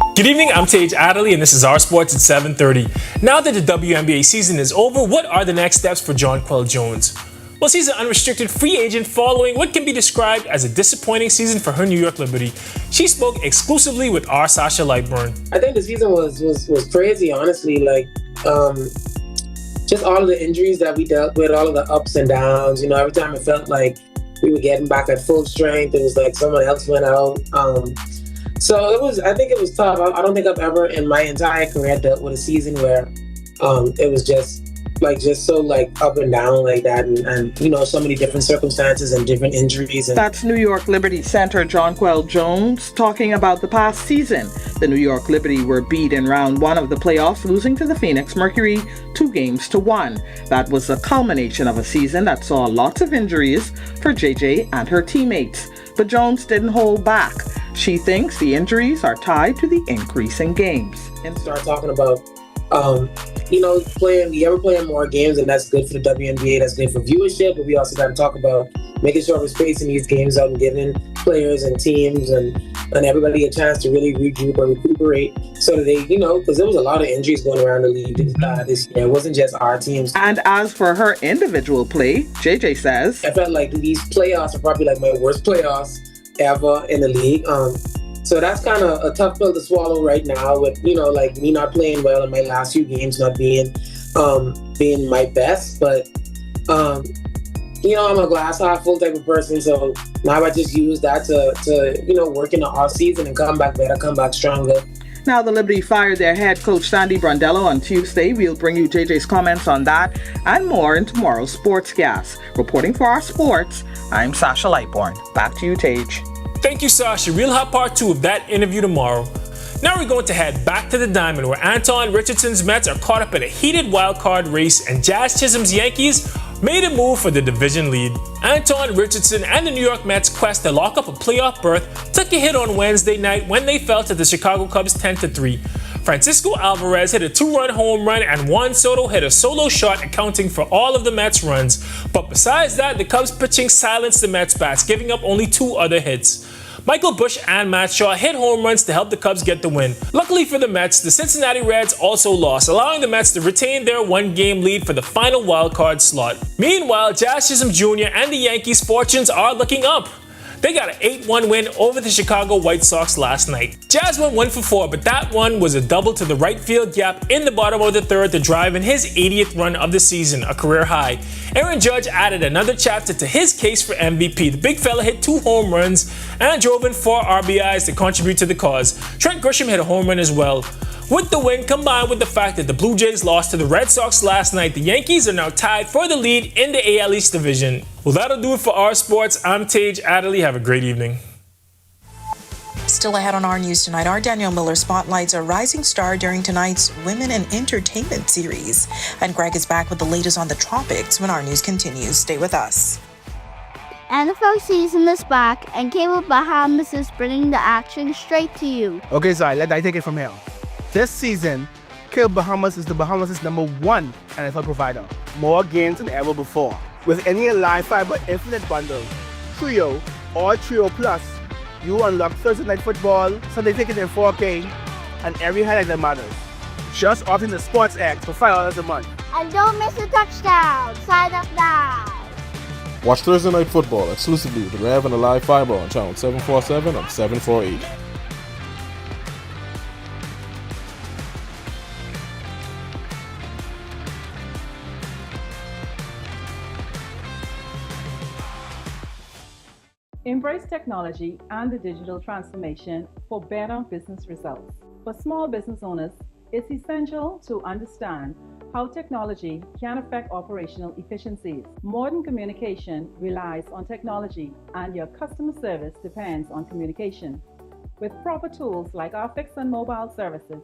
could. Good evening, I'm Tage Adderley, and this is our sports at 7:30. Now that the WNBA season is over, what are the next steps for John Quell Jones? Well, she's an unrestricted free agent following what can be described as a disappointing season for her New York Liberty. She spoke exclusively with our Sasha Lightburn. I think the season was crazy, honestly. Like, just all of the injuries that we dealt with, all of the ups and downs. You know, every time it felt like we were getting back at full strength, it was like someone else went out. So I think it was tough. I don't think I've ever in my entire career dealt with a season where it was just so up and down like that, and you know, so many different circumstances and different injuries. That's New York Liberty center John Quell Jones talking about the past season. The New York Liberty were beat in round 1 of the playoffs, losing to the Phoenix Mercury 2-1. That was the culmination of a season that saw lots of injuries for JJ and her teammates. But Jones didn't hold back. She thinks the injuries are tied to the increase in games. Start talking about You ever playing more games, and that's good for the WNBA, that's good for viewership, but we also got to talk about making sure we're spacing these games out and giving players and teams and everybody a chance to really regroup or recuperate so that they, because there was a lot of injuries going around the league this year. It wasn't just our teams. And as for her individual play, JJ says, I felt like these playoffs are probably like my worst playoffs ever in the league. So that's kind of a tough pill to swallow right now with, like me not playing well in my last few games, not being my best. But, I'm a glass half full type of person. So now I just use that to work in the off season and come back better, come back stronger. Now the Liberty fired their head coach Sandy Brondello on Tuesday. We'll bring you JJ's comments on that and more in tomorrow's Sportscast. Reporting for our sports, I'm Sasha Lightborn. Back to you, Tage. Thank you, Sasha. We'll have part 2 of that interview tomorrow. Now we're going to head back to the Diamond, where Anton Richardson's Mets are caught up in a heated wild card race, and Jazz Chisholm's Yankees made a move for the division lead. Anton Richardson and the New York Mets' quest to lock up a playoff berth took a hit on Wednesday night when they fell to the Chicago Cubs 10-3. Francisco Alvarez hit a 2-run home run, and Juan Soto hit a solo shot, accounting for all of the Mets' runs. But besides that, the Cubs pitching silenced the Mets' bats, giving up only 2 other hits. Michael Busch and Matt Shaw hit home runs to help the Cubs get the win. Luckily for the Mets, the Cincinnati Reds also lost, allowing the Mets to retain their 1-game lead for the final wildcard slot. Meanwhile, Jazz Chisholm Jr. and the Yankees' fortunes are looking up. They got an 8-1 win over the Chicago White Sox last night. Jazz went 1 for 4, but that one was a double to the right field gap in the bottom of the third to drive in his 80th run of the season, a career high. Aaron Judge added another chapter to his case for MVP. The big fella hit 2 home runs and drove in 4 RBIs to contribute to the cause. Trent Grisham hit a home run as well. With the win, combined with the fact that the Blue Jays lost to the Red Sox last night, the Yankees are now tied for the lead in the AL East division. Well, that'll do it for our sports. I'm Tage Adderley. Have a great evening. Still ahead on our news tonight, our Danielle Miller spotlights a rising star during tonight's Women in Entertainment series. And Greg is back with the latest on the tropics when our news continues. Stay with us. NFL season is back, and Cable Bahamas is bringing the action straight to you. Okay, so let I take it from here. This season, Cable Bahamas is the Bahamas' #1 NFL provider. More games than ever before. With any live fiber infinite bundle, Trio or Trio Plus, you unlock Thursday Night Football, Sunday Ticket in 4K, and every highlight that matters. Just opt in the Sports X for $5 a month. And don't miss a touchdown. Sign up now. Watch Thursday Night Football exclusively with Rev and the live fiber on channel 747 and 748. Embrace technology and the digital transformation for better business results. For small business owners, it's essential to understand how technology can affect operational efficiencies. Modern communication relies on technology, and your customer service depends on communication. With proper tools like our fixed and mobile services,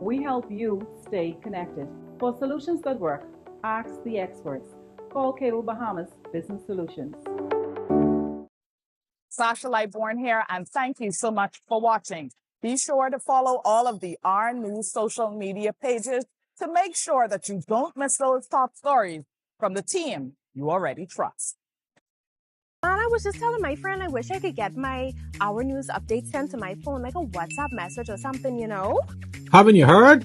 we help you stay connected. For solutions that work, ask the experts. Call Cable Bahamas Business Solutions. Sasha Lightborn here, and thank you so much for watching. Be sure to follow all of the R News social media pages to make sure that you don't miss those top stories from the team you already trust. And I was just telling my friend I wish I could get my Our News updates sent to my phone, like a WhatsApp message or something, Haven't you heard?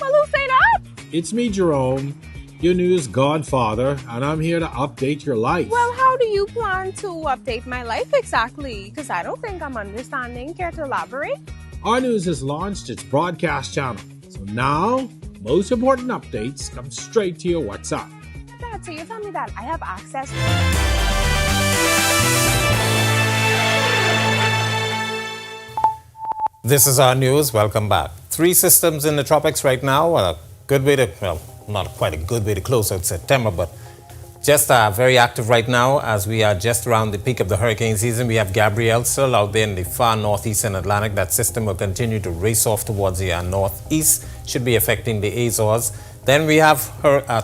Well, who say that? It's me, Jerome, your news godfather, and I'm here to update your life. Well, how do you plan to update my life exactly? Because I don't think I'm understanding. Care to elaborate? Our News has launched its broadcast channel, so now most important updates come straight to your WhatsApp. Dad, so you tell me that I have access. This is Our News. Welcome back. 3 systems in the tropics right now. A good way to, well, not quite a good way to close out September, but just very active right now as we are just around the peak of the hurricane season. We have Gabrielle still out there in the far northeastern Atlantic. That system will continue to race off towards the northeast, should be affecting the Azores. Then we have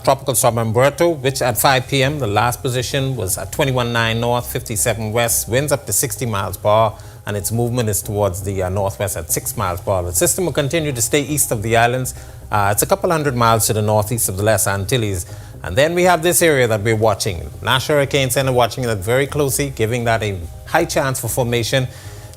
Tropical Storm Umberto, which at 5 p.m., the last position was at 21.9 north, 57 west, winds up to 60 miles per hour, and its movement is towards the northwest at 6 miles per hour. The system will continue to stay east of the islands It's a couple hundred miles to the northeast of the Les Antilles. And then we have this area that we're watching. National Hurricane Center watching that very closely, giving that a high chance for formation.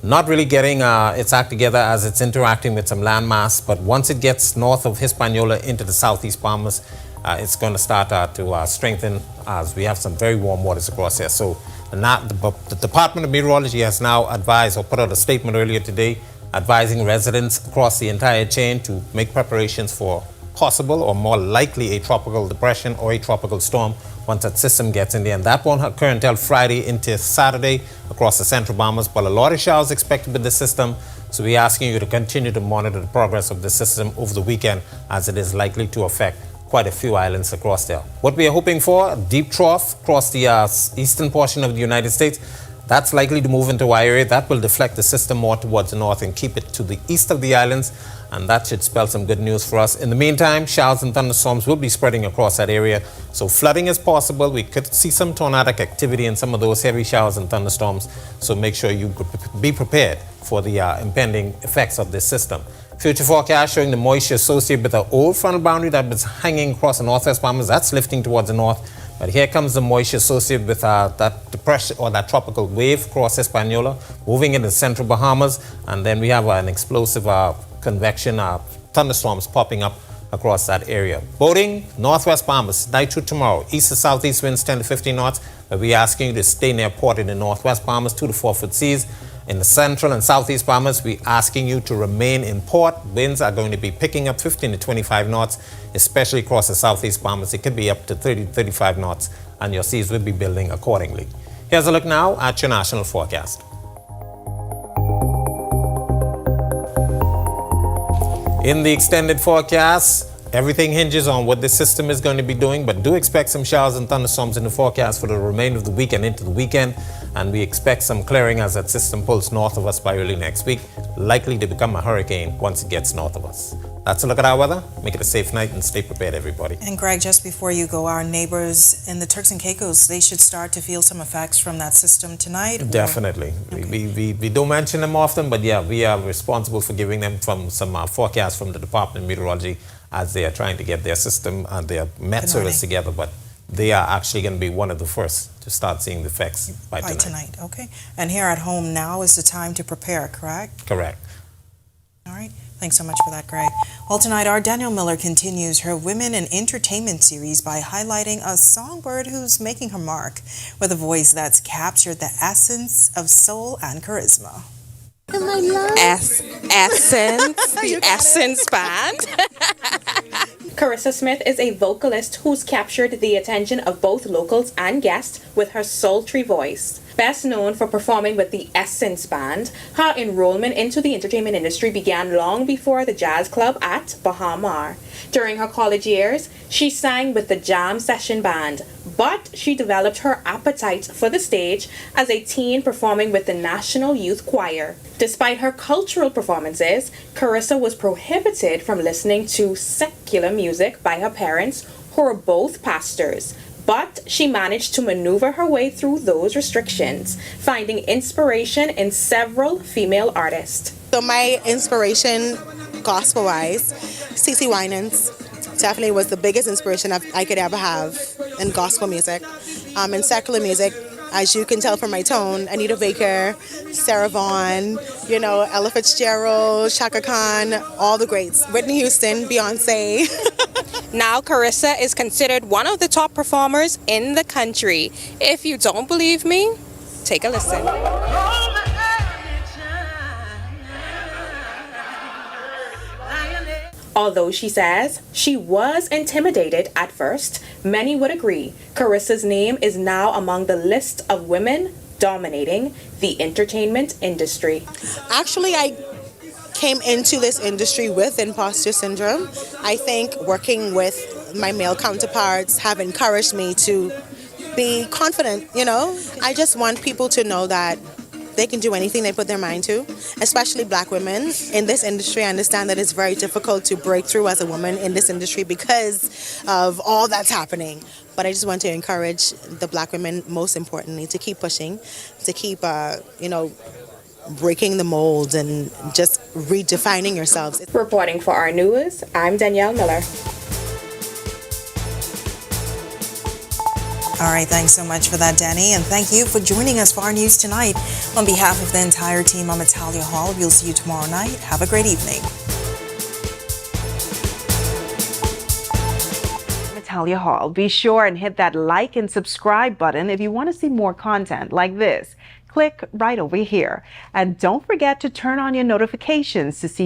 Not really getting its act together as it's interacting with some landmass, but once it gets north of Hispaniola into the southeast Bahamas, it's going to start to strengthen as we have some very warm waters across there. So the Department of Meteorology has now advised or put out a statement earlier today advising residents across the entire chain to make preparations for possible or more likely a tropical depression or a tropical storm once that system gets in there. And that won't occur until Friday into Saturday across the central Bahamas. But a lot of showers expected with the system. So we're asking you to continue to monitor the progress of the system over the weekend as it is likely to affect quite a few islands across there. What we are hoping for, a deep trough across the eastern portion of the United States. That's likely to move into our area. That will deflect the system more towards the north and keep it to the east of the islands. And that should spell some good news for us. In the meantime, showers and thunderstorms will be spreading across that area. So flooding is possible. We could see some tornadic activity in some of those heavy showers and thunderstorms. So make sure you be prepared for the impending effects of this system. Future forecast showing the moisture associated with the old frontal boundary that was hanging across the northwest Bahamas. That's lifting towards the north. But here comes the moisture associated with that depression or that tropical wave across Hispaniola, moving into central Bahamas. And then we have an explosive convection thunderstorms popping up across that area. Boating, northwest Bahamas, night through tomorrow. East to southeast winds 10 to 15 knots. But we're asking you to stay near port in the northwest Bahamas, 2 to 4 foot seas. In the central and southeast Bahamas, we're asking you to remain in port. Winds are going to be picking up 15 to 25 knots, especially across the southeast Bahamas. It could be up to 30 to 35 knots, and your seas will be building accordingly. Here's a look now at your national forecast. In the extended forecast, everything hinges on what this system is going to be doing, but do expect some showers and thunderstorms in the forecast for the remainder of the week and into the weekend. And we expect some clearing as that system pulls north of us by early next week, likely to become a hurricane once it gets north of us. That's a look at our weather. Make it a safe night and stay prepared, everybody. And Greg, just before you go, our neighbors in the Turks and Caicos, they should start to feel some effects from that system tonight? Definitely. Okay. We don't mention them often, but yeah, we are responsible for giving them from some forecasts from the Department of Meteorology as they are trying to get their system and their Met service together. But they are actually going to be one of the first to start seeing the effects by tonight. Okay. And here at home, now is the time to prepare, correct? Correct. All right. Thanks so much for that, Greg. Well, tonight, our Danielle Miller continues her Women in Entertainment series by highlighting a songbird who's making her mark with a voice that's captured the essence of soul and charisma. Essence, the Essence Band. Carissa Smith is a vocalist who's captured the attention of both locals and guests with her sultry voice. Best known for performing with the Essence Band, her enrollment into the entertainment industry began long before the jazz club at Bahamar. During her college years, she sang with the Jam Session Band, but she developed her appetite for the stage as a teen performing with the National Youth Choir. Despite her cultural performances, Carissa was prohibited from listening to secular music by her parents, who were both pastors. But she managed to maneuver her way through those restrictions, finding inspiration in several female artists. So my inspiration, gospel-wise, CeCe Winans definitely was the biggest inspiration I could ever have in gospel music. In secular music, as you can tell from my tone, Anita Baker, Sarah Vaughan, Ella Fitzgerald, Chaka Khan, all the greats. Whitney Houston, Beyonce. Now Carissa is considered one of the top performers in the country. If you don't believe me, take a listen. Although she says she was intimidated at first, many would agree Carissa's name is now among the list of women dominating the entertainment industry. Actually, I came into this industry with imposter syndrome. I think working with my male counterparts have encouraged me to be confident, I just want people to know that they can do anything they put their mind to, especially Black women. In this industry, I understand that it's very difficult to break through as a woman in this industry because of all that's happening. But I just want to encourage the Black women, most importantly, to keep pushing, to keep, breaking the mold and just redefining yourselves. Reporting for our news, I'm Danielle Miller. All right, thanks so much for that, Danny, and thank you for joining us for our news tonight. On behalf of the entire team, I'm Natalia Hall. We'll see you tomorrow night. Have a great evening. Natalia Hall. Be sure and hit that like and subscribe button if you want to see more content like this. Click right over here. And don't forget to turn on your notifications to see